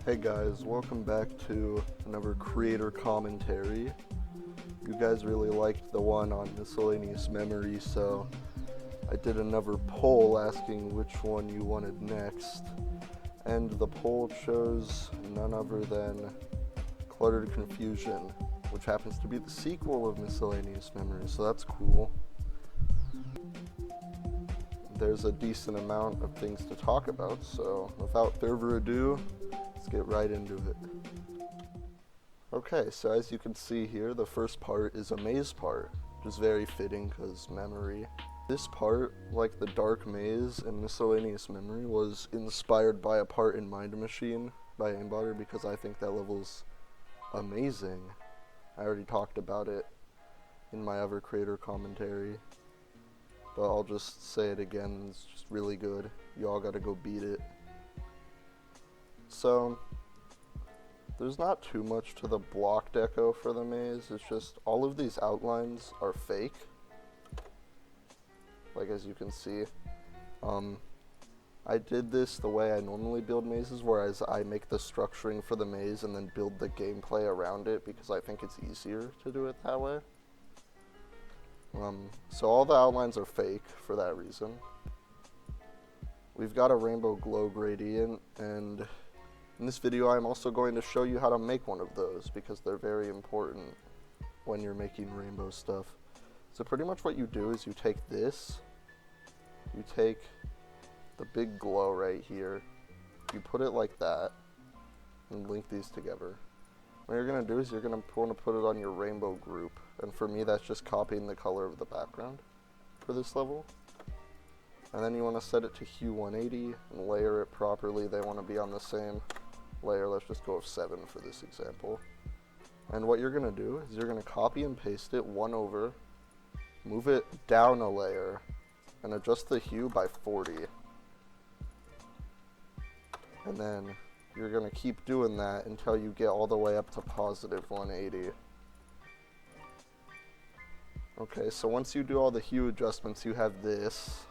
Hey guys, welcome back to another creator commentary. You guys really liked the one on miscellaneous memory, so I did another poll asking which one you wanted next. And the poll chose none other than Cluttered Confusion, which happens to be the sequel of miscellaneous memory, so that's cool. There's a decent amount of things to talk about, so without further ado, let's get right into it. Okay, so as you can see here, the first part is a maze part, which is very fitting because memory. This part, like the dark maze in miscellaneous memory, was inspired by a part in Mind Machine by Aimbotter because I think that level's amazing. I already talked about it in my other creator commentary, but I'll just say it again, it's just really good. You all gotta go beat it. So, there's not too much to the block deco for the maze, it's just all of these outlines are fake. Like as you can see. I did this the way I normally build mazes, whereas I make the structuring for the maze and then build the gameplay around it because I think it's easier to do it that way. So all the outlines are fake for that reason. We've got a rainbow glow gradient, and in this video I'm also going to show you how to make one of those because they're very important when you're making rainbow stuff. So pretty much what you do is you take this, you take the big glow right here, you put it like that, and link these together. What you're going to do is you're going to want to put it on your rainbow group, and for me that's just copying the color of the background for this level. And then you want to set it to hue 180 and layer it properly. They want to be on the same layer. Let's just go with 7 for this example. And what you're going to do is you're going to copy and paste it 1 over, move it down a layer, and adjust the hue by 40. And then you're going to keep doing that until you get all the way up to positive 180. Okay, so once you do all the hue adjustments, you have this.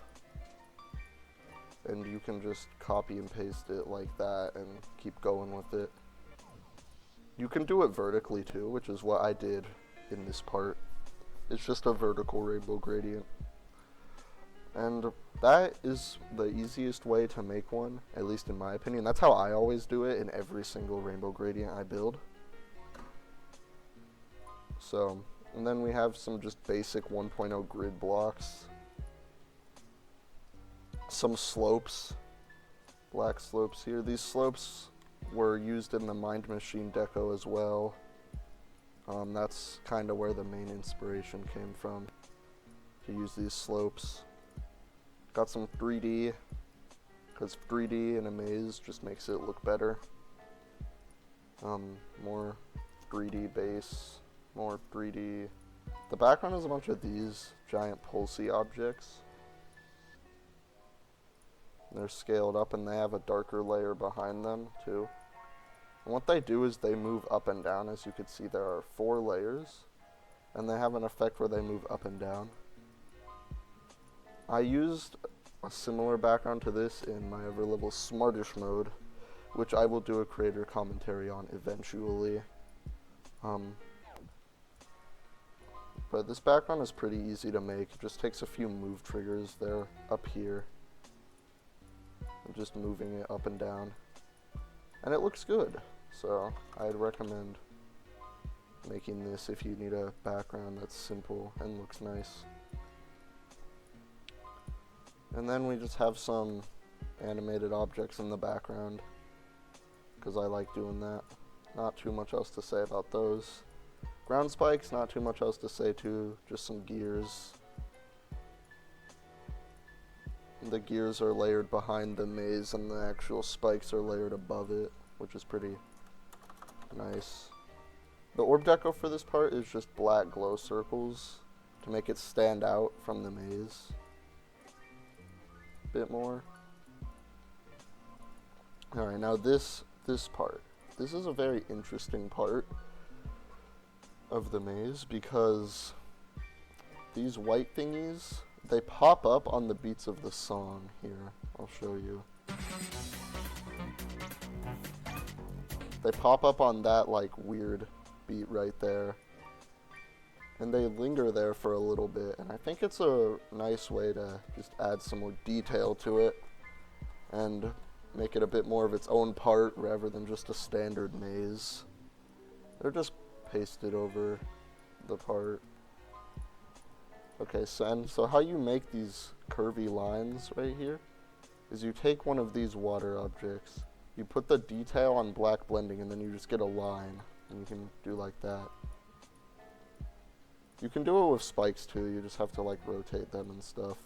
And you can just copy and paste it like that and keep going with it. You can do it vertically too, which is what I did in this part. It's just a vertical rainbow gradient. And that is the easiest way to make one, at least in my opinion. That's how I always do it in every single rainbow gradient I build. So, and then we have some just basic 1.0 grid blocks. Some slopes, black slopes here. These slopes were used in the Mind Machine deco as well. That's kind of where the main inspiration came from, to use these slopes. Got some 3D, because 3D in a maze just makes it look better. More 3D base, more 3D. The background is a bunch of these giant pulsy objects. They're scaled up and they have a darker layer behind them too. And what they do is they move up and down. As you can see, there are 4 layers and they have an effect where they move up and down. I used a similar background to this in my other level Smartish mode, which I will do a creator commentary on eventually. But this background is pretty easy to make. It just takes a few move triggers there up here. I'm just moving it up and down. And it looks good. So I'd recommend making this if you need a background that's simple and looks nice. And then we just have some animated objects in the background, because I like doing that. Not too much else to say about those. Ground spikes, not too much else to say too, just some gears. The gears are layered behind the maze and the actual spikes are layered above it, which is pretty nice. The orb deco for this part is just black glow circles to make it stand out from the maze a bit more. Alright, now this part. This is a very interesting part of the maze because these white thingies, they pop up on the beats of the song here. I'll show you. They pop up on that like weird beat right there. And they linger there for a little bit, and I think it's a nice way to just add some more detail to it and make it a bit more of its own part rather than just a standard maze. They're just pasted over the part. Okay, so how you make these curvy lines right here is you take one of these water objects, you put the detail on black blending, and then you just get a line, and you can do like that. You can do it with spikes too, you just have to like rotate them and stuff.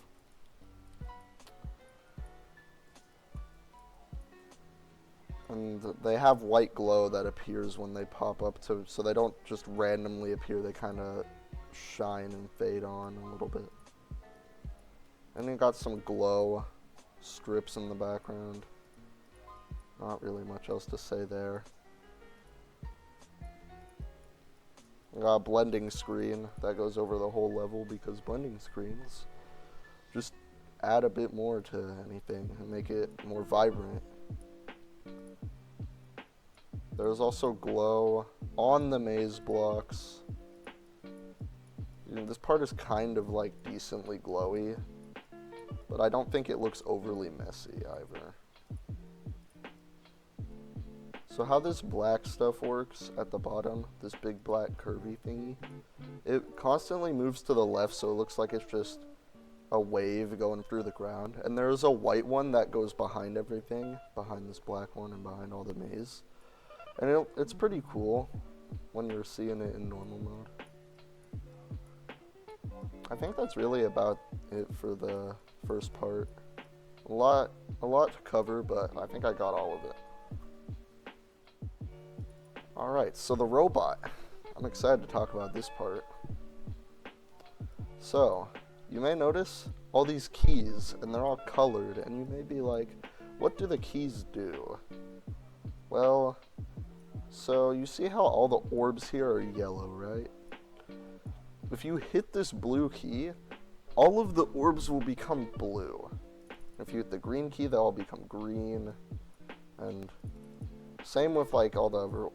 And they have white glow that appears when they pop up too, so they don't just randomly appear, they kind of shine and fade on a little bit. And you got some glow strips in the background. Not really much else to say there. Got a blending screen that goes over the whole level because blending screens just add a bit more to anything and make it more vibrant. There's also glow on the maze blocks. This part is kind of like decently glowy, but I don't think it looks overly messy either. So how this black stuff works at the bottom, this big black curvy thingy, it constantly moves to the left, so it looks like it's just a wave going through the ground. And there's a white one that goes behind everything, behind this black one and behind all the maze. And it's pretty cool when you're seeing it in normal mode. I think that's really about it for the first part. A lot to cover, but I think I got all of it. Alright, so the robot. I'm excited to talk about this part. So, you may notice all these keys, and they're all colored, and you may be like, what do the keys do? Well, so you see how all the orbs here are yellow, right? If you hit this blue key, all of the orbs will become blue. If you hit the green key, they'll all become green, and same with like all the other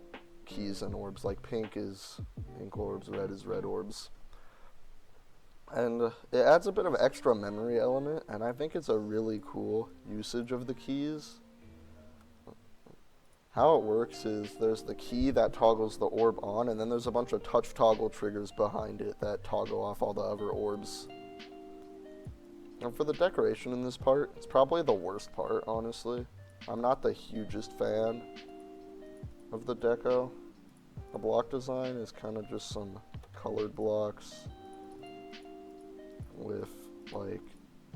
keys and orbs, like pink is pink orbs, red is red orbs. And it adds a bit of extra memory element, and I think it's a really cool usage of the keys. How it works is there's the key that toggles the orb on, and then there's a bunch of touch toggle triggers behind it that toggle off all the other orbs. And for the decoration in this part, it's probably the worst part, honestly. I'm not the hugest fan of the deco. The block design is kind of just some colored blocks with like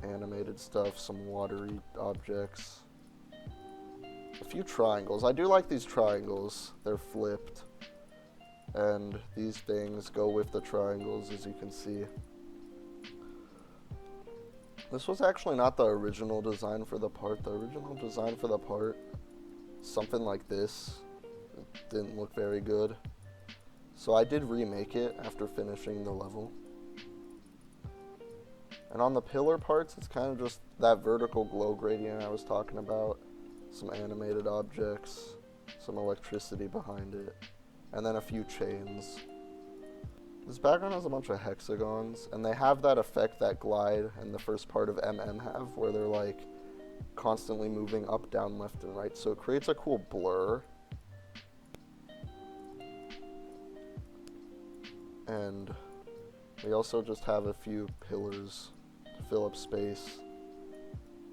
animated stuff, some watery objects, a few triangles. I do like these triangles. They're flipped, and these things go with the triangles, as you can see. This was actually not the original design for the part. The original design for the part, something like this. It didn't look very good. So I did remake it after finishing the level. And on the pillar parts, it's kind of just that vertical glow gradient I was talking about. Some animated objects, some electricity behind it, and then a few chains. This background has a bunch of hexagons, and they have that effect that Glide and the first part of MM have, where they're like constantly moving up, down, left, and right, so it creates a cool blur. And we also just have a few pillars to fill up space.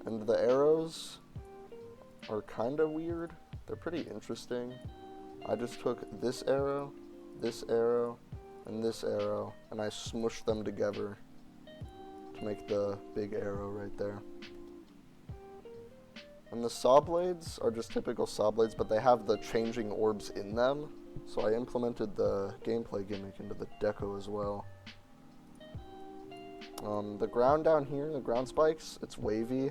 And the arrows are kind of weird. They're pretty interesting. I just took this arrow, and this arrow, and I smushed them together to make the big arrow right there. And the saw blades are just typical saw blades, but they have the changing orbs in them. So I implemented the gameplay gimmick into the deco as well. The ground down here, the ground spikes, it's wavy.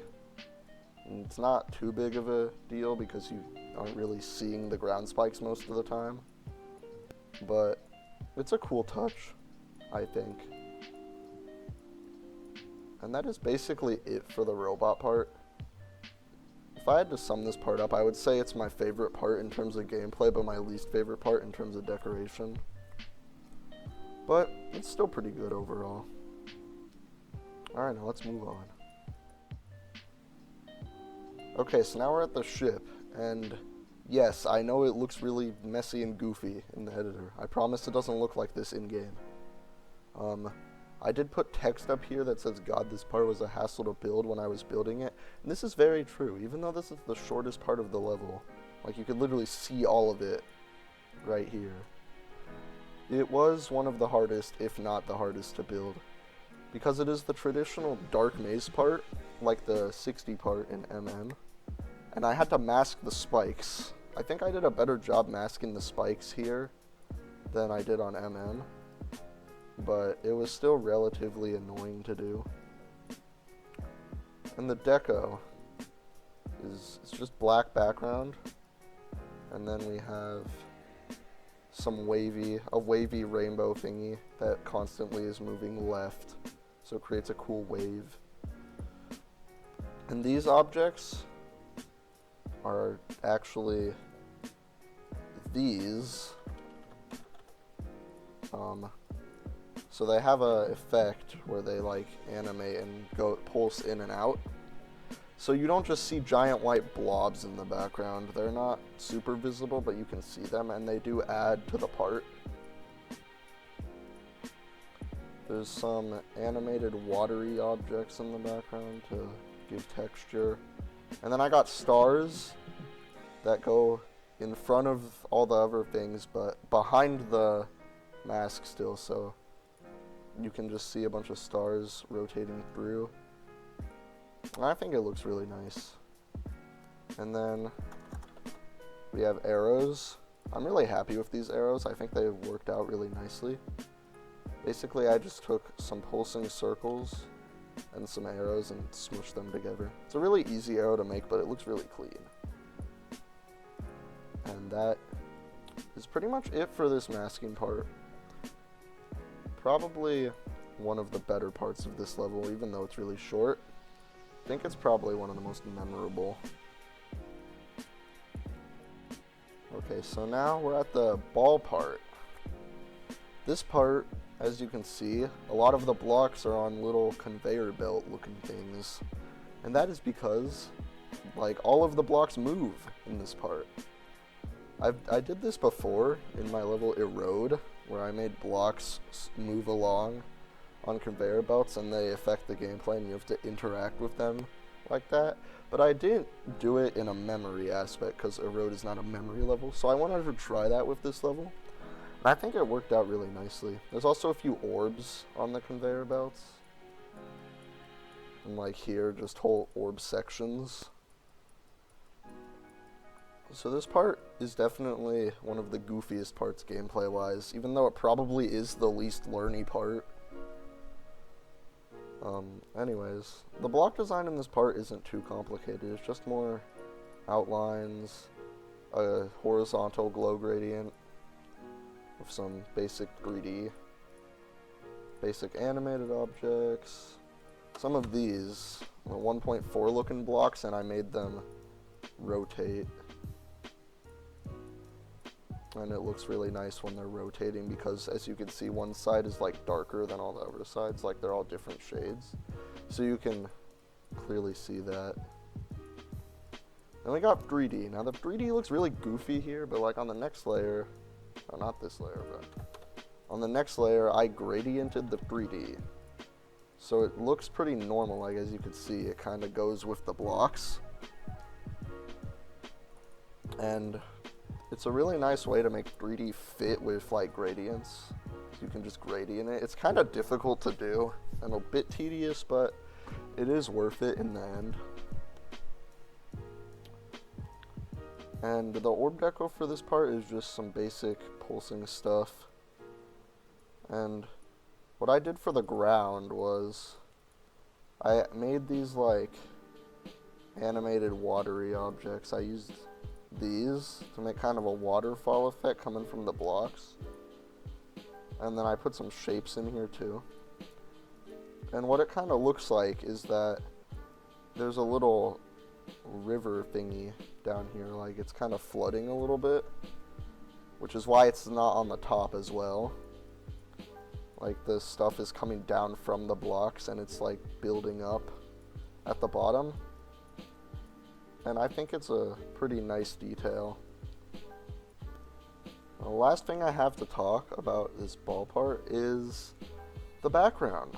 And it's not too big of a deal because you aren't really seeing the ground spikes most of the time. But it's a cool touch, I think. And that is basically it for the robot part. if I had to sum this part up, I would say it's my favorite part in terms of gameplay, but my least favorite part in terms of decoration. But it's still pretty good overall. Alright, now let's move on. Okay, so now we're at the ship, and yes, I know it looks really messy and goofy in the editor. I promise it doesn't look like this in-game. I did put text up here that says, God, this part was a hassle to build when I was building it. And this is very true, even though this is the shortest part of the level. Like, you could literally see all of it right here. It was one of the hardest, if not the hardest, to build. Because it is the traditional dark maze part, like the 60 part in MM. And I had to mask the spikes. I think I did a better job masking the spikes here than I did on MM. But it was still relatively annoying to do. And the deco is just black background, and then we have some a wavy rainbow thingy that constantly is moving left, so it creates a cool wave. And these objects are actually these. So they have a effect where they like animate and pulse in and out. So you don't just see giant white blobs in the background. They're not super visible, but you can see them, and they do add to the part. There's some animated watery objects in the background to give texture. And then I got stars that go in front of all the other things, but behind the mask still, so you can just see a bunch of stars rotating through. And I think it looks really nice. And then we have arrows. I'm really happy with these arrows. I think they worked out really nicely. Basically, I just took some pulsing circles and some arrows and smushed them together. It's a really easy arrow to make, but it looks really clean. And that is pretty much it for this masking part. Probably one of the better parts of this level, even though it's really short. I think it's probably one of the most memorable. Okay, so now we're at the ball part. This part, as you can see, a lot of the blocks are on little conveyor belt looking things. And that is because, like, all of the blocks move in this part. I did this before in my level Erode, where I made blocks move along on conveyor belts and they affect the gameplay and you have to interact with them like that. But I didn't do it in a memory aspect because Erode is not a memory level, so I wanted to try that with this level. And I think it worked out really nicely. There's also a few orbs on the conveyor belts. And like here, just whole orb sections. So this part is definitely one of the goofiest parts gameplay-wise, even though it probably is the least learny part. Anyways, the block design in this part isn't too complicated. It's just more outlines, a horizontal glow gradient with some basic 3D, basic animated objects. Some of these are 1.4 looking blocks, and I made them rotate. And it looks really nice when they're rotating because, as you can see, one side is like darker than all the other sides, like they're all different shades. So you can clearly see that. Then we got 3D. Now the 3D looks really goofy here, but like on the next layer, oh, not this layer, but on the next layer, I gradiented the 3D. So it looks pretty normal, like as you can see, it kind of goes with the blocks. And it's a really nice way to make 3D fit with like gradients. You can just gradient it. It's kind of difficult to do and a bit tedious, but it is worth it in the end. And the orb deco for this part is just some basic pulsing stuff. And what I did for the ground was I made these like animated watery objects. I used these to make kind of a waterfall effect coming from the blocks. And then I put some shapes in here too. And what it kind of looks like is that there's a little river thingy down here. Like, it's kind of flooding a little bit, which is why it's not on the top as well. Like, the stuff is coming down from the blocks and it's like building up at the bottom. And I think it's a pretty nice detail. The last thing I have to talk about this ball part is the background,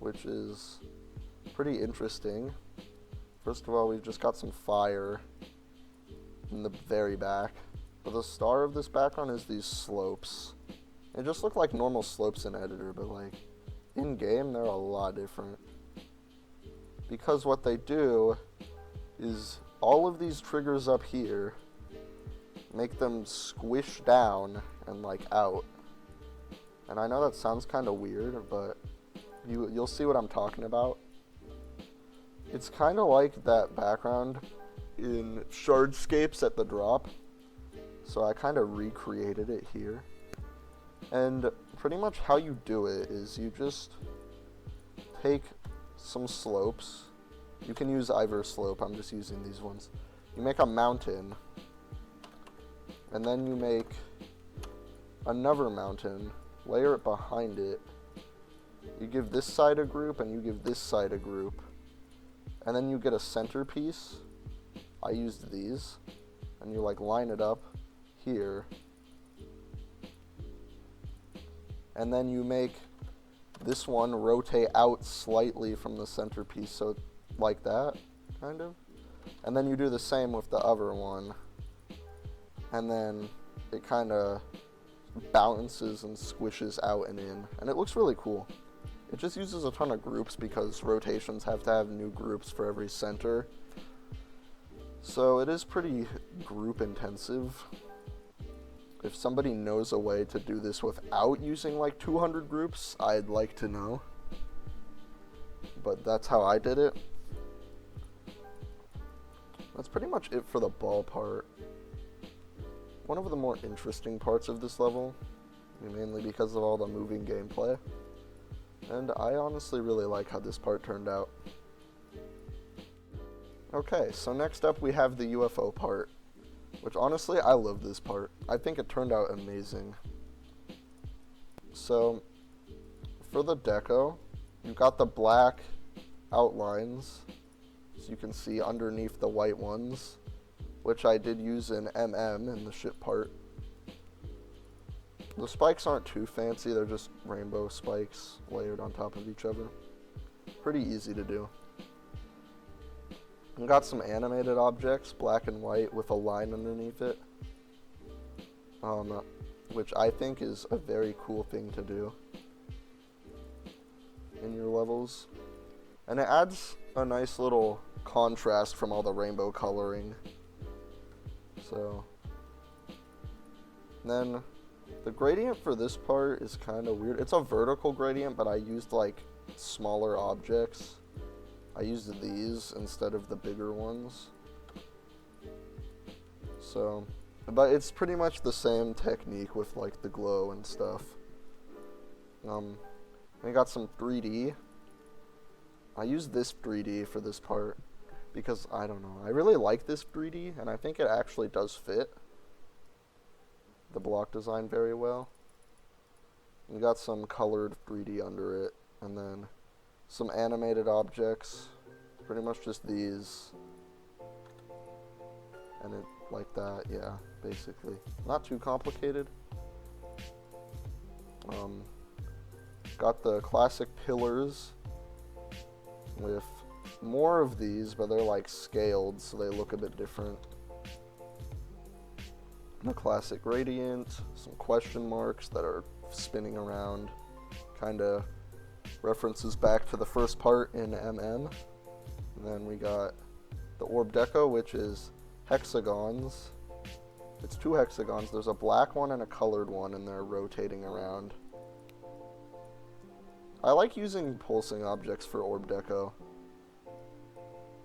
which is pretty interesting. First of all, we've just got some fire in the very back. But the star of this background is these slopes. They just look like normal slopes in editor, but like in game they're a lot different. Because what they do is all of these triggers up here make them squish down and like out. And I know that sounds kind of weird, but you'll see what I'm talking about. It's kind of like that background in Shardscapes at the drop. So I kind of recreated it here. And pretty much how you do it is you just take some slopes. You can use either slope, I'm just using these ones. You make a mountain, and then you make another mountain, layer it behind it. You give this side a group, and you give this side a group. And then you get a centerpiece. I used these. And you like line it up here. And then you make this one rotate out slightly from the centerpiece, so like that, kind of. And then you do the same with the other one. And then it kind of bounces and squishes out and in. And it looks really cool. It just uses a ton of groups because rotations have to have new groups for every center. So it is pretty group intensive. If somebody knows a way to do this without using like 200 groups, I'd like to know. But that's how I did it. That's pretty much it for the ball part. One of the more interesting parts of this level, mainly because of all the moving gameplay. And I honestly really like how this part turned out. Okay, so next up we have the UFO part, which honestly I love this part. I think it turned out amazing. So, for the deco, you've got the black outlines, so you can see underneath the white ones, which I did use in in the ship part. The spikes aren't too fancy, they're just rainbow spikes layered on top of each other. Pretty easy to do. We got some animated objects, black and white, with a line underneath it, which I think is a very cool thing to do in your levels. And it adds a nice little contrast from all the rainbow coloring. So, then the gradient for this part is kind of weird. It's a vertical gradient, but I used like smaller objects. I used these instead of the bigger ones. So, but it's pretty much the same technique with like the glow and stuff. I got some 3D. I used this 3D for this part because I don't know. I really like this 3D and I think it actually does fit the block design very well. We got some colored 3D under it, and then some animated objects, pretty much just these, and it like that, yeah, basically. Not too complicated. Got the classic pillars with more of these, but they're like scaled, so they look a bit different. The classic gradient, some question marks that are spinning around, kind of references back to the first part in And then we got the orb deco, which is hexagons. It's 2 hexagons. There's a black one and a colored one, and they're rotating around. I like using pulsing objects for orb deco,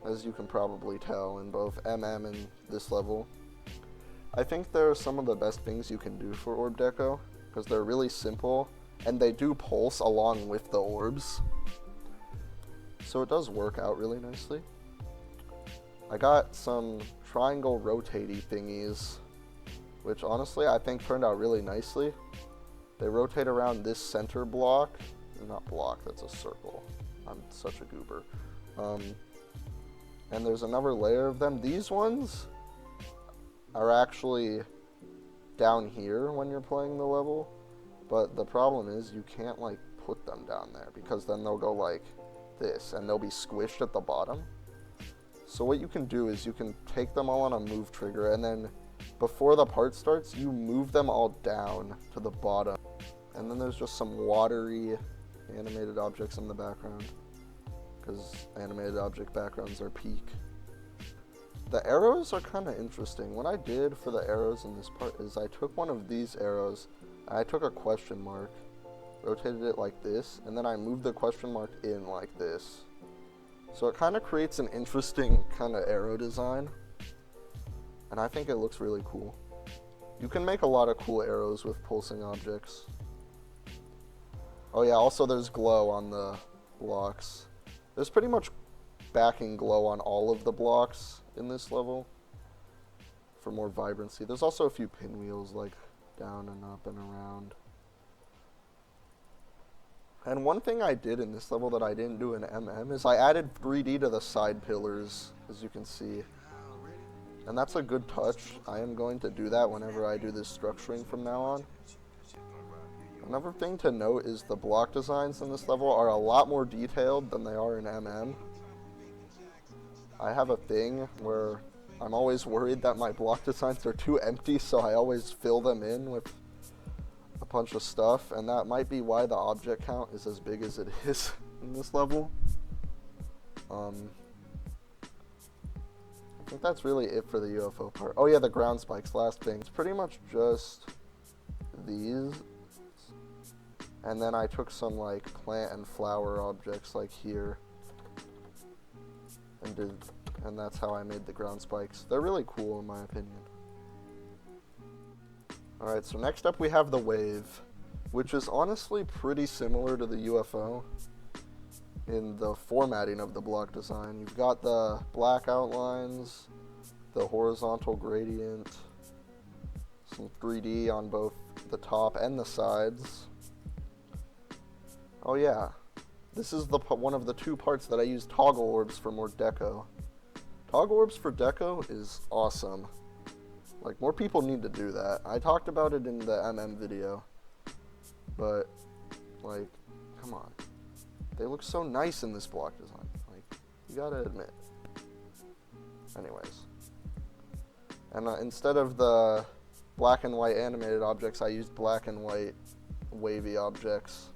as you can probably tell in both and this level. I think they're some of the best things you can do for orb deco, because they're really simple, and they do pulse along with the orbs. So it does work out really nicely. I got some triangle rotatey thingies, which honestly I think turned out really nicely. They rotate around this center block. Not block, that's a circle. I'm such a goober. And there's another layer of them. These ones are actually down here when you're playing the level, but the problem is you can't like put them down there because then they'll go like this and they'll be squished at the bottom. So what you can do is you can take them all on a move trigger, and then before the part starts you move them all down to the bottom, and then there's just some watery animated objects in the background because animated object backgrounds are peak. The arrows are kind of interesting. What I did for the arrows in this part is I took one of these arrows, and I took a question mark, rotated it like this, and then I moved the question mark in like this. So it kind of creates an interesting kind of arrow design, and I think it looks really cool. You can make a lot of cool arrows with pulsing objects. Oh yeah, also there's glow on the blocks. There's pretty much backing glow on all of the blocks in this level for more vibrancy. There's also a few pinwheels like down and up and around. And one thing I did in this level that I didn't do in MM is I added 3D to the side pillars, as you can see. And that's a good touch. I am going to do that whenever I do this structuring from now on. Another thing to note is the block designs in this level are a lot more detailed than they are in MM. I have a thing where I'm always worried that my block designs are too empty, so I always fill them in with a bunch of stuff, and that might be why the object count is as big as it is in this level. I think that's really it for the UFO part. Oh yeah, the ground spikes, last thing. It's pretty much just these, and then I took some like plant and flower objects like here, and that's how I made the ground spikes. They're really cool in my opinion. Alright, so next up we have the wave, which is honestly pretty similar to the UFO in the formatting of the block design. You've got the black outlines, the horizontal gradient, some 3D on both the top and the sides. Oh yeah, this is the one of the two parts that I use toggle orbs for more deco. Toggle orbs for deco is awesome. Like, more people need to do that. I talked about it in the MM video, but like, come on. They look so nice in this block design. Like, you gotta admit. Anyways. And instead of the black and white animated objects, I used black and white wavy objects.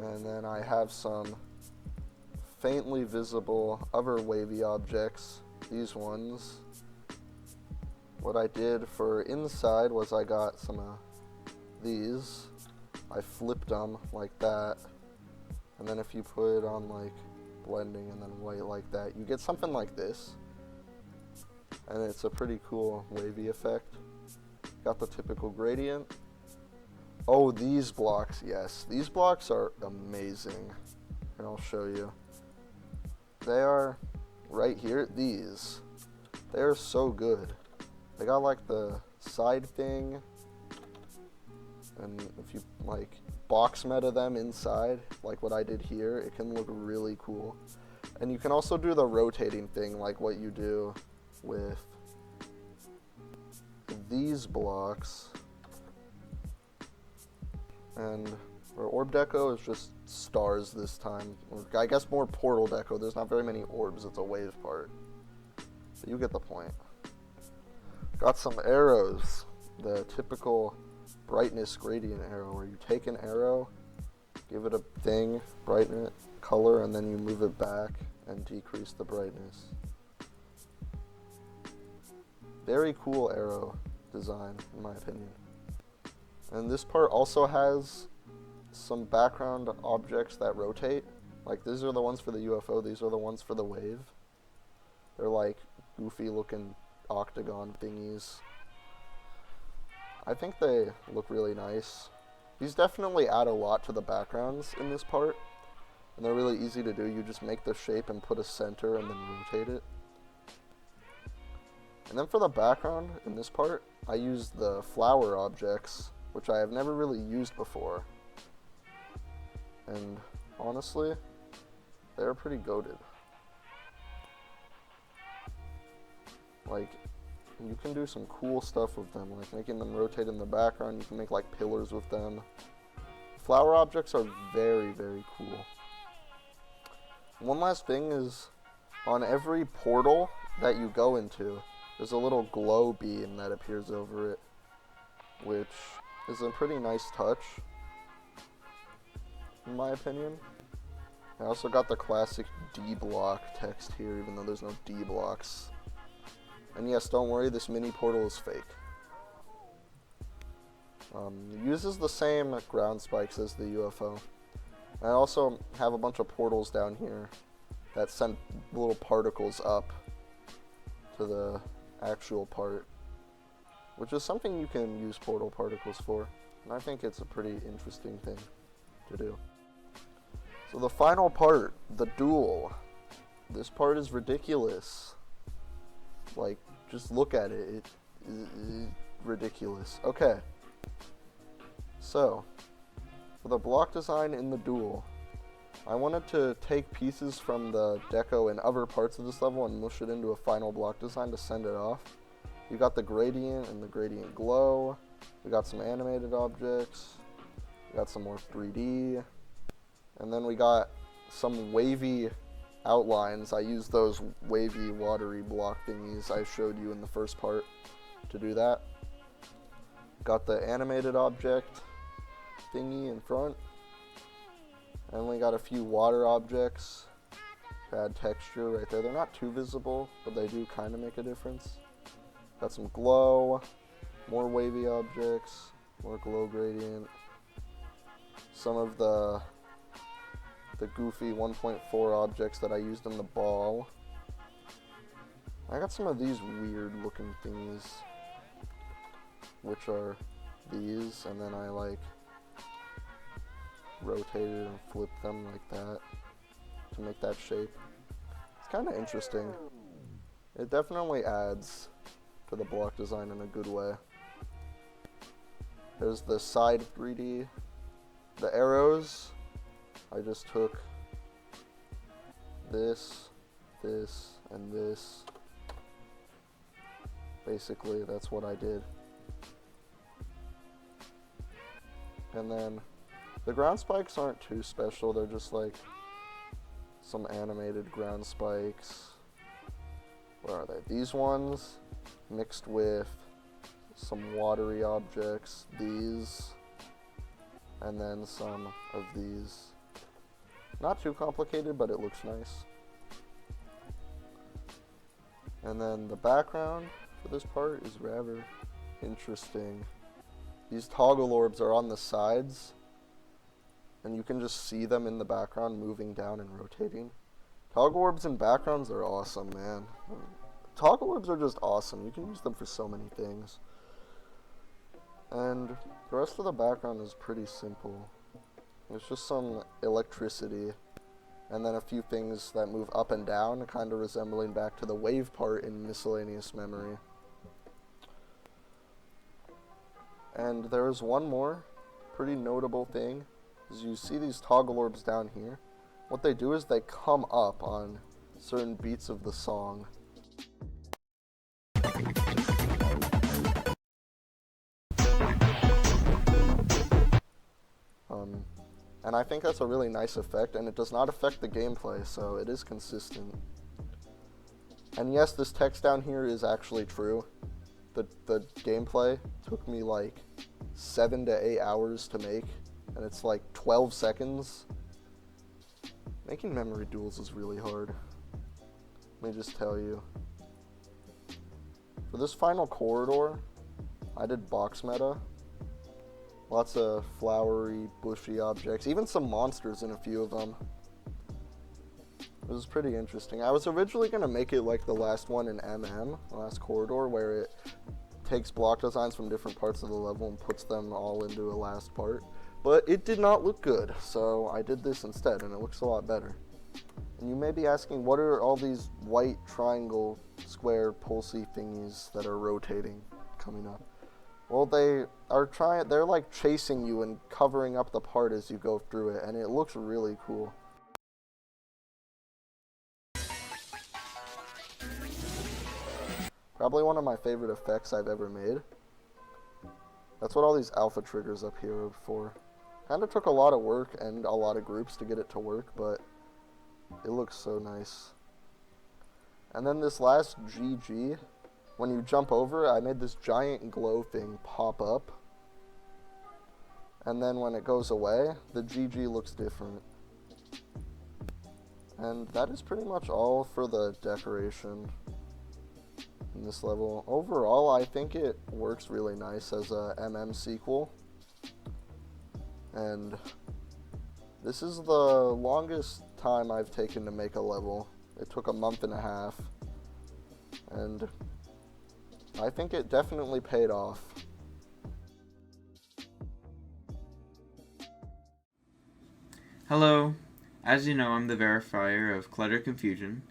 And then I have some faintly visible other wavy objects. These ones. What I did for inside was I got some of these. I flipped them like that, and then if you put it on like blending and then white like that, you get something like this, and it's a pretty cool wavy effect. Got the typical gradient. Oh, these blocks, yes, these blocks are amazing, and I'll show you. They are right here. These, they are so good. They got like the side thing, and if you like box meta them inside, like what I did here, it can look really cool. And you can also do the rotating thing like what you do with these blocks. And our orb deco is just stars this time. Or I guess more portal deco. There's not very many orbs, it's a wave part. But you get the point. Got some arrows, the typical brightness gradient arrow, where you take an arrow, give it a thing, brighten it, color, and then you move it back and decrease the brightness. Very cool arrow design, in my opinion. And this part also has some background objects that rotate. Like, these are the ones for the UFO, these are the ones for the wave. They're like goofy looking octagon thingies. I think they look really nice. These definitely add a lot to the backgrounds in this part. and they're really easy to do. You just make the shape and put a center and then rotate it. And then for the background, in this part, I used the flower objects, which I have never really used before. And honestly, they're pretty goated. Like, you can do some cool stuff with them, like making them rotate in the background. You can make like pillars with them. Flower objects are very, very cool. One last thing is, on every portal that you go into, there's a little glow beam that appears over it, which is a pretty nice touch, in my opinion. I also got the classic D block text here, even though there's no D blocks. And yes, don't worry, this mini portal is fake. It uses the same ground spikes as the UFO. I also have a bunch of portals down here that send little particles up to the actual part, which is something you can use portal particles for, and I think it's a pretty interesting thing to do. So the final part, the duel. This part is ridiculous. Like, just look at it. It is ridiculous. Okay. So, for the block design in the duel, I wanted to take pieces from the deco and other parts of this level and mush it into a final block design to send it off. You got the gradient and the gradient glow. We got some animated objects. We got some more 3D. And then we got some wavy outlines. I used those wavy, watery block thingies I showed you in the first part to do that. Got the animated object thingy in front. And we got a few water objects to add texture right there. They're not too visible, but they do kind of make a difference. Got some glow, more wavy objects, more glow gradient. Some of the goofy 1.4 objects that I used in the ball. I got some of these weird looking thingies, which are these, and then I like rotated and flipped them like that to make that shape. It's kind of interesting. It definitely adds to the block design in a good way. There's the side 3D. The arrows, I just took this, and this. Basically, that's what I did. And then the ground spikes aren't too special. They're just like some animated ground spikes. Where are they? These ones mixed with some watery objects. These. And then some of these. Not too complicated, but it looks nice. And then the background for this part is rather interesting. These toggle orbs are on the sides, and you can just see them in the background moving down and rotating. Toggle orbs and backgrounds are awesome, man. Toggle orbs are just awesome. You can use them for so many things. And the rest of the background is pretty simple. It's just some electricity, and then a few things that move up and down, kind of resembling back to the wave part in miscellaneous memory. And there is one more pretty notable thing, is you see these toggle orbs down here. What they do is they come up on certain beats of the song. And I think that's a really nice effect, and it does not affect the gameplay, so it is consistent. And yes, this text down here is actually true. The gameplay took me like 7 to 8 hours to make, and it's like 12 seconds. Making memory duels is really hard. Let me just tell you. For this final corridor, I did box meta. Lots of flowery, bushy objects, even some monsters in a few of them. It was pretty interesting. I was originally going to make it like the last one in MM, the last corridor, where it takes block designs from different parts of the level and puts them all into a last part. But it did not look good, so I did this instead, and it looks a lot better. And you may be asking, what are all these white triangle, square, pulsey thingies that are rotating coming up? Well, they're like chasing you and covering up the part as you go through it, and it looks really cool. Probably one of my favorite effects I've ever made. That's what all these alpha triggers up here are for. Kinda took a lot of work and a lot of groups to get it to work, but it looks so nice. And then this last GG, when you jump over, I made this giant glow thing pop up. And then when it goes away, the GG looks different. And that is pretty much all for the decoration in this level. Overall, I think it works really nice as a MM sequel. And this is the longest time I've taken to make a level. It took a month and a half. And I think it definitely paid off. Hello, as you know, I'm the verifier of Cluttered Confusion,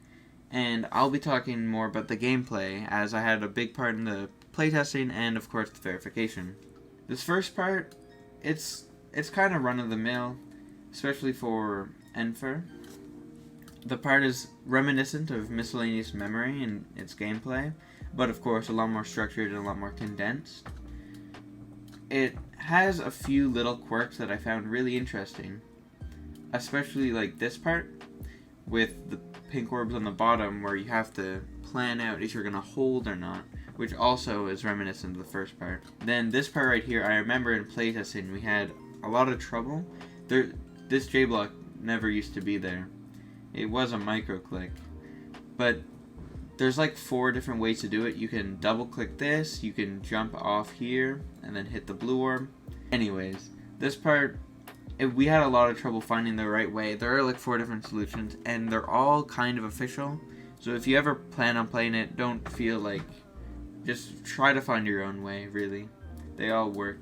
and I'll be talking more about the gameplay as I had a big part in the playtesting and of course the verification. This first part, it's kind of run-of-the-mill, especially for Enfur. The part is reminiscent of Miscellaneous Memory in its gameplay, but of course a lot more structured and a lot more condensed. It has a few little quirks that I found really interesting, especially like this part with the pink orbs on the bottom where you have to plan out if you're going to hold or not, which also is reminiscent of the first part. Then this part right here, I remember in playtesting we had a lot of trouble. This J block never used to be there. It was a micro click, but there's like 4 different ways to do it. You can double click this, you can jump off here and then hit the blue orb. Anyways, this part, we had a lot of trouble finding the right way. There are like 4 different solutions and they're all kind of official. So if you ever plan on playing it, don't feel like, just try to find your own way, really. They all work.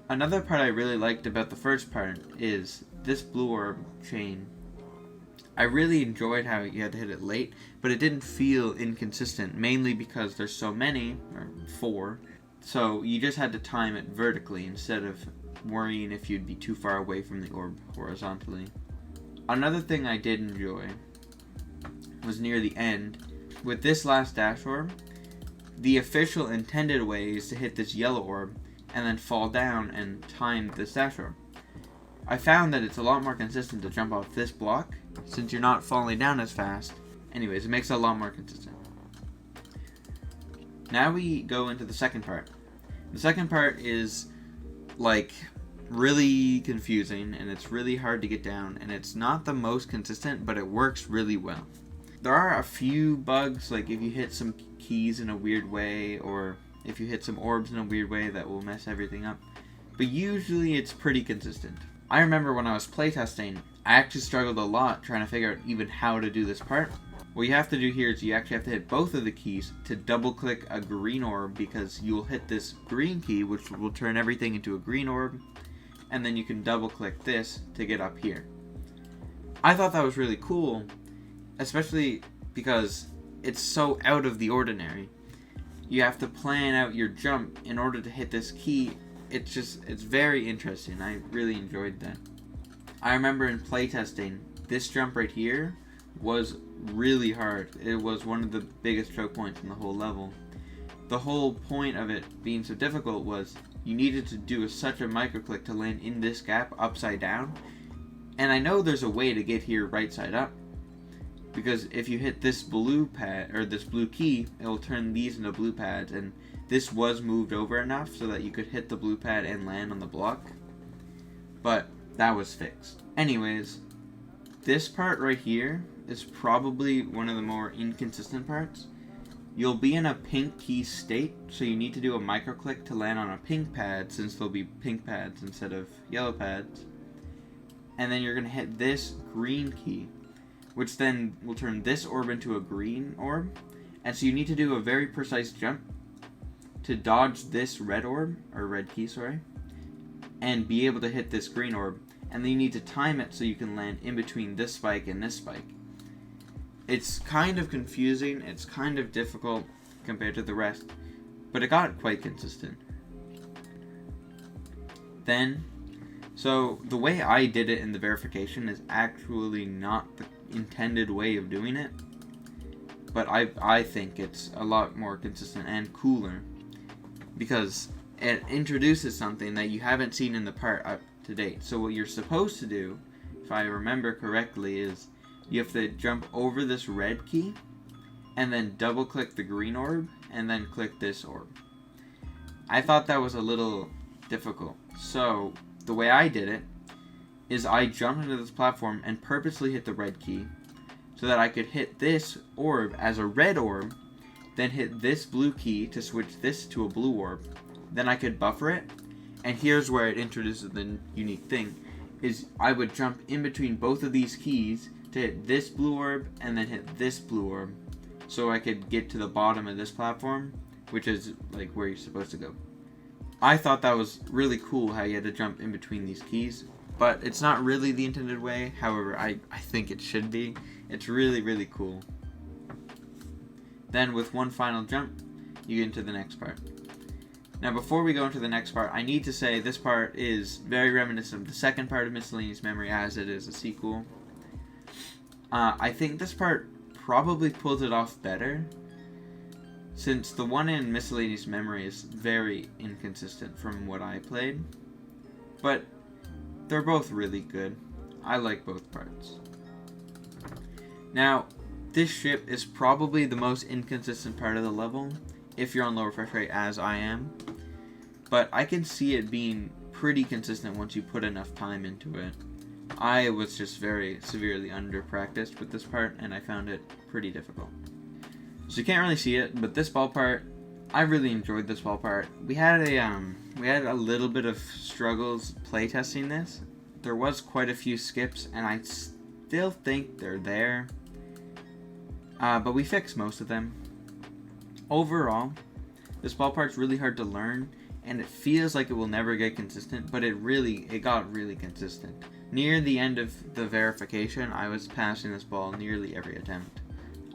Another part I really liked about the first part is this blue orb chain. I really enjoyed how you had to hit it late, but it didn't feel inconsistent, mainly because there's so many, or 4, so you just had to time it vertically instead of worrying if you'd be too far away from the orb horizontally. Another thing I did enjoy was near the end. With this last dash orb, the official intended way is to hit this yellow orb and then fall down and time this dash orb. I found that it's a lot more consistent to jump off this block since you're not falling down as fast. Anyways, it makes it a lot more consistent. Now we go into the second part. The second part is like really confusing and it's really hard to get down and it's not the most consistent, but it works really well. There are a few bugs, like if you hit some keys in a weird way or if you hit some orbs in a weird way that will mess everything up, but usually it's pretty consistent. I remember when I was playtesting, I actually struggled a lot trying to figure out even how to do this part. What you have to do here is you actually have to hit both of the keys to double click a green orb, because you'll hit this green key which will turn everything into a green orb, and then you can double click this to get up here. I thought that was really cool, especially because it's so out of the ordinary. You have to plan out your jump in order to hit this key. It's very interesting. I really enjoyed that. I remember in playtesting, this jump right here was really hard. It was one of the biggest choke points in the whole level. The whole point of it being so difficult was you needed to do such a microclick to land in this gap upside down. And I know there's a way to get here right side up, because if you hit this blue pad or this blue key, it will turn these into blue pads, and this was moved over enough so that you could hit the blue pad and land on the block, but that was fixed. Anyways, this part right here is probably one of the more inconsistent parts. You'll be in a pink key state, so you need to do a microclick to land on a pink pad, since there'll be pink pads instead of yellow pads. And then you're going to hit this green key, which then will turn this orb into a green orb. And so you need to do a very precise jump to dodge this red orb, or red key, sorry. and be able to hit this green orb, and then you need to time it so you can land in between this spike and this spike. It's kind of confusing, it's kind of difficult compared to the rest, but it got quite consistent. Then, so the way I did it in the verification is actually not the intended way of doing it, but I think it's a lot more consistent and cooler because it introduces something that you haven't seen in the part up to date. So what you're supposed to do, if I remember correctly, is you have to jump over this red key and then double click the green orb and then click this orb. I thought that was a little difficult. So the way I did it is I jumped into this platform and purposely hit the red key so that I could hit this orb as a red orb, then hit this blue key to switch this to a blue orb. Then I could buffer it, and here's where it introduces the unique thing, is I would jump in between both of these keys to hit this blue orb and then hit this blue orb, so I could get to the bottom of this platform, which is like where you're supposed to go. I thought that was really cool how you had to jump in between these keys, but it's not really the intended way. However, I think it should be. It's really, really cool. Then with one final jump, you get into the next part. Now before we go into the next part, I need to say this part is very reminiscent of the second part of Miscellaneous Memory, as it is a sequel. I think this part probably pulls it off better, since the one in Miscellaneous Memory is very inconsistent from what I played. But they're both really good. I like both parts. Now, this ship is probably the most inconsistent part of the level, if you're on low refresh rate as I am. But I can see it being pretty consistent once you put enough time into it. I was just very severely under-practiced with this part, and I found it pretty difficult. So you can't really see it, but this ball part, I really enjoyed this ball part. We had a little bit of struggles playtesting this. There was quite a few skips, and I still think they're there. But we fixed most of them. Overall, this ball part's really hard to learn, and it feels like it will never get consistent, but it got really consistent. Near the end of the verification, I was passing this ball nearly every attempt.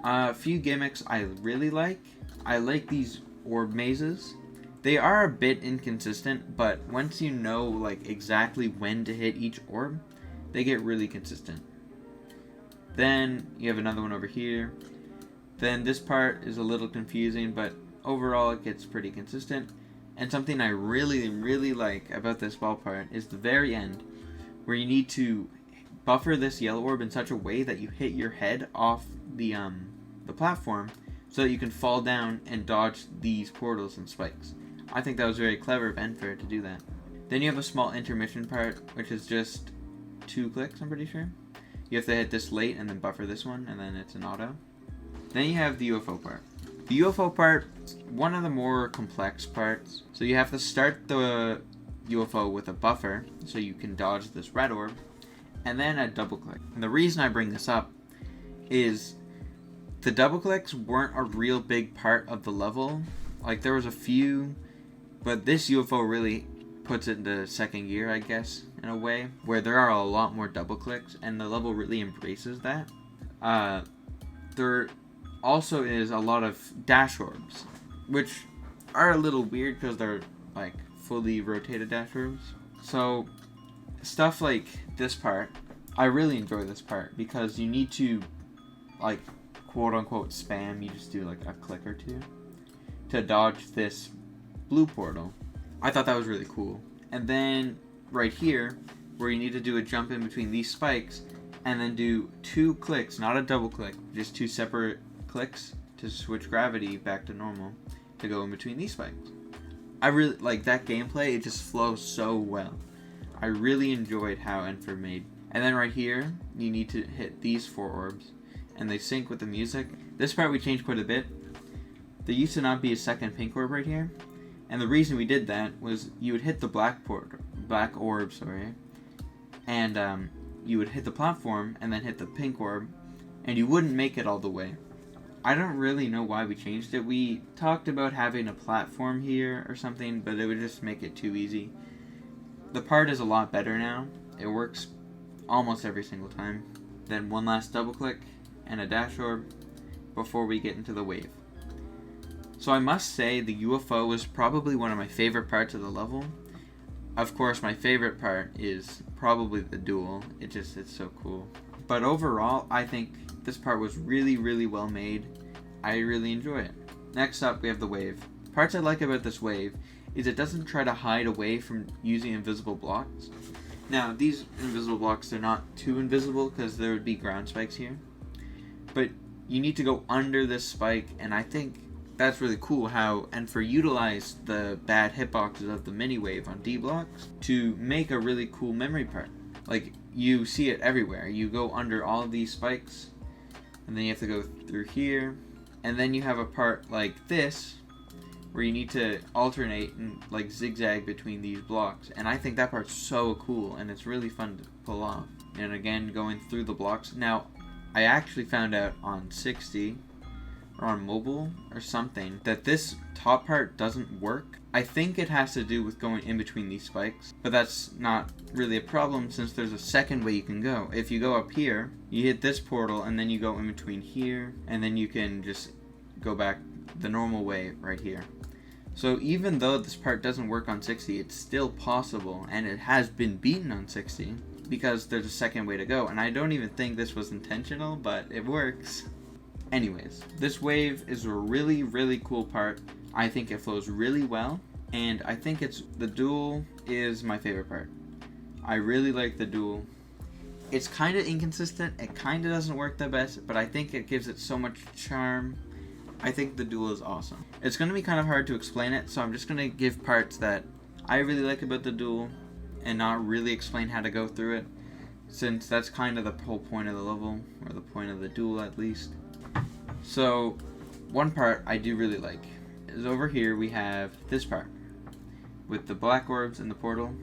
A few gimmicks I really like. I like these orb mazes. They are a bit inconsistent, but once you know like exactly when to hit each orb, they get really consistent. Then you have another one over here. Then this part is a little confusing, but overall it gets pretty consistent. And something I really, really like about this ball part is the very end, where you need to buffer this yellow orb in such a way that you hit your head off the platform so that you can fall down and dodge these portals and spikes. I think that was very clever of Enfur to do that. Then you have a small intermission part, which is just 2 clicks, I'm pretty sure. You have to hit this late and then buffer this one, and then it's an auto. Then you have the UFO part. The UFO part, one of the more complex parts. So you have to start the UFO with a buffer so you can dodge this red orb, and then a double click. And the reason I bring this up is the double clicks weren't a real big part of the level. Like, there was a few, but this UFO really puts it into second gear, I guess, in a way, where there are a lot more double clicks, and the level really embraces that. There also is a lot of dash orbs, which are a little weird because they're like fully rotated dash orbs. So stuff like this part, I really enjoy this part because you need to like quote unquote spam. You just do like a click or two to dodge this blue portal. I thought that was really cool. And then right here, where you need to do a jump in between these spikes and then do 2 clicks, not a double click, just 2 separate clicks to switch gravity back to normal to go in between these spikes. I really like that gameplay. It just flows so well. I really enjoyed how Enfur made. And then right here, you need to hit these 4 orbs, and they sync with the music. This part we changed quite a bit. There used to not be a second pink orb right here, and the reason we did that was you would hit the black orb, and you would hit the platform and then hit the pink orb, and you wouldn't make it all the way. I don't really know why we changed it. We talked about having a platform here or something, but it would just make it too easy. The part is a lot better now. It works almost every single time. Then one last double click and a dash orb before we get into the wave. So I must say the UFO was probably one of my favorite parts of the level. Of course, my favorite part is probably the duel. It's so cool. But overall, I think this part was really, really well made. I really enjoy it. Next up, we have the wave. Parts I like about this wave is it doesn't try to hide away from using invisible blocks. Now, these invisible blocks, they're not too invisible because there would be ground spikes here. But you need to go under this spike, and I think that's really cool how Enfur utilized the bad hitboxes of the mini wave on D blocks to make a really cool memory part. Like, you see it everywhere. You go under all of these spikes, and then you have to go through here, and then you have a part like this where you need to alternate and like zigzag between these blocks, and I think that part's so cool and it's really fun to pull off. And again, going through the blocks. Now, I actually found out on 60 or on mobile or something that this top part doesn't work. I think it has to do with going in between these spikes, but that's not really a problem since there's a second way you can go. If you go up here, you hit this portal and then you go in between here, and then you can just go back the normal way right here. So even though this part doesn't work on 60, it's still possible, and it has been beaten on 60 because there's a second way to go, and I don't even think this was intentional, but it works. Anyways, this wave is a really, really cool part. I think it flows really well, and I think the duel is my favorite part. I really like the duel. It's kind of inconsistent, it kind of doesn't work the best, but I think it gives it so much charm. I think the duel is awesome. It's going to be kind of hard to explain it, so I'm just going to give parts that I really like about the duel and not really explain how to go through it, since that's kind of the whole point of the level, or the point of the duel at least. So, one part I do really like is over here we have this part with the black orbs in the portal.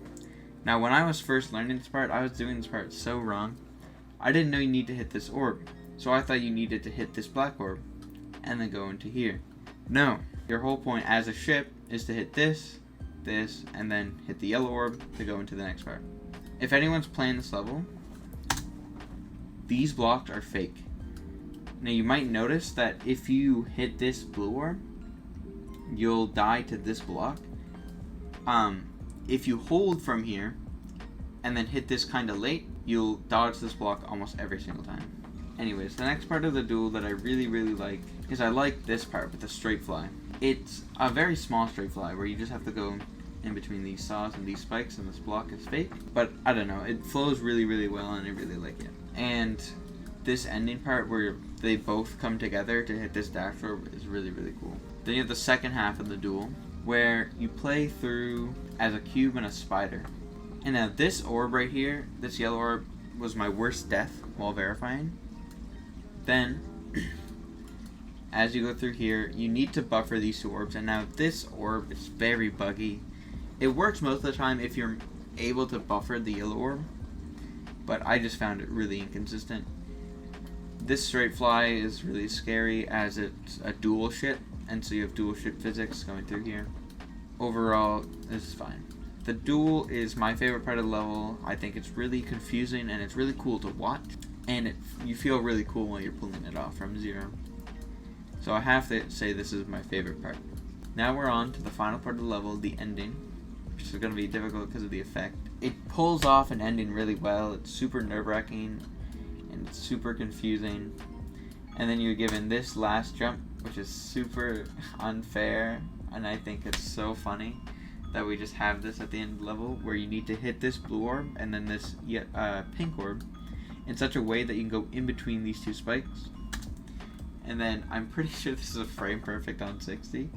Now, when I was first learning this part, I was doing this part so wrong. I didn't know you need to hit this orb, so I thought you needed to hit this black orb and then go into here. No, your whole point as a ship is to hit this, and then hit the yellow orb to go into the next part. If anyone's playing this level, these blocks are fake. Now you might notice that if you hit this blue orb, you'll die to this block. If you hold from here and then hit this kind of late, you'll dodge this block almost every single time. Anyways, the next part of the duel that I really, really like is I like this part with the straight fly. It's a very small straight fly where you just have to go in between these saws and these spikes, and this block is fake. But I don't know, it flows really, really well and I really like it. And this ending part where they both come together to hit this dash orb is really, really cool. Then you have the second half of the duel where you play through as a cube and a spider. And now this orb right here, this yellow orb, was my worst death while verifying. Then, as you go through here, you need to buffer these two orbs, and now this orb is very buggy. It works most of the time if you're able to buffer the yellow orb, but I just found it really inconsistent. This straight fly is really scary as it's a dual ship, and so you have dual ship physics going through here. Overall, this is fine. The duel is my favorite part of the level. I think it's really confusing and it's really cool to watch. And you feel really cool when you're pulling it off from zero. So I have to say this is my favorite part. Now we're on to the final part of the level, the ending, which is going to be difficult because of the effect. It pulls off an ending really well. It's super nerve-wracking and it's super confusing. And then you're given this last jump, which is super unfair, and I think it's so funny that we just have this at the end of the level where you need to hit this blue orb and then this pink orb in such a way that you can go in between these two spikes. And then I'm pretty sure this is a frame perfect on 60,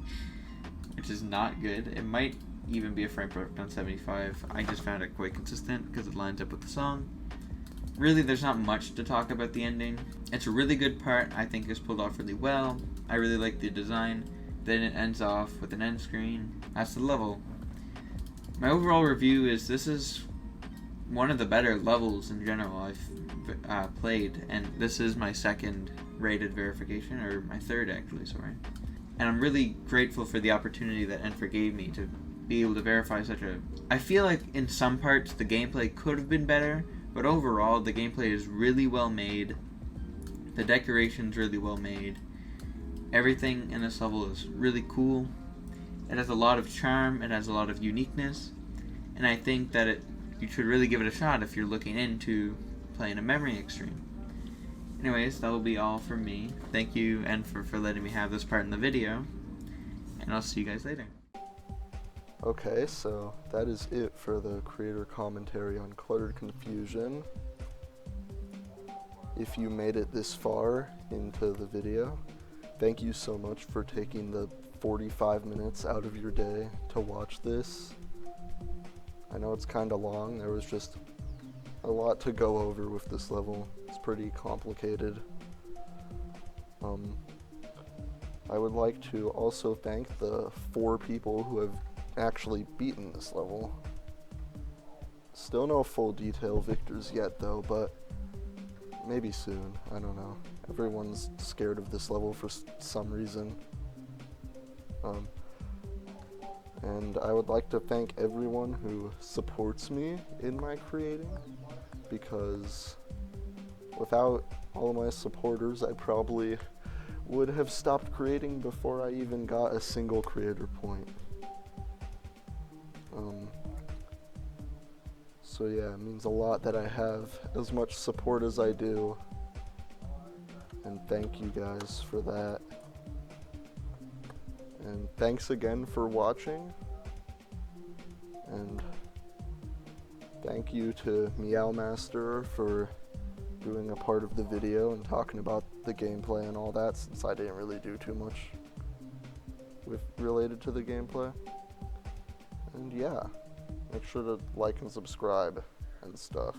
which is not good. It might even be a frame perfect on 75. I just found it quite consistent because it lines up with the song. Really, there's not much to talk about the ending. It's a really good part. I think it's pulled off really well. I really like the design. Then it ends off with an end screen. That's the level. My overall review is this is one of the better levels in general I've played, and this is my second rated verification, or my third actually, sorry. And I'm really grateful for the opportunity that Enfur gave me to be able to verify I feel like in some parts the gameplay could have been better, but overall the gameplay is really well made. The decoration's really well made. Everything in this level is really cool. It has a lot of charm, it has a lot of uniqueness, and I think that you should really give it a shot if you're looking into playing a Memory Extreme. Anyways, that will be all from me. Thank you, Enfur, for letting me have this part in the video, and I'll see you guys later. Okay, so that is it for the creator commentary on Cluttered Confusion. If you made it this far into the video, thank you so much for taking the 45 minutes out of your day to watch this. I know it's kind of long. There was just a lot to go over with this level. It's pretty complicated. I would like to also thank the 4 people who have actually beaten this level. Still no full detail victors yet though, but maybe soon. I don't know. Everyone's scared of this level for some reason. And I would like to thank everyone who supports me in my creating, because without all my supporters I probably would have stopped creating before I even got a single creator point. So yeah, it means a lot that I have as much support as I do, and thank you guys for that. And thanks again for watching, and thank you to MeowMasterer for doing a part of the video and talking about the gameplay and all that, since I didn't really do too much related to the gameplay. And yeah, make sure to like and subscribe and stuff.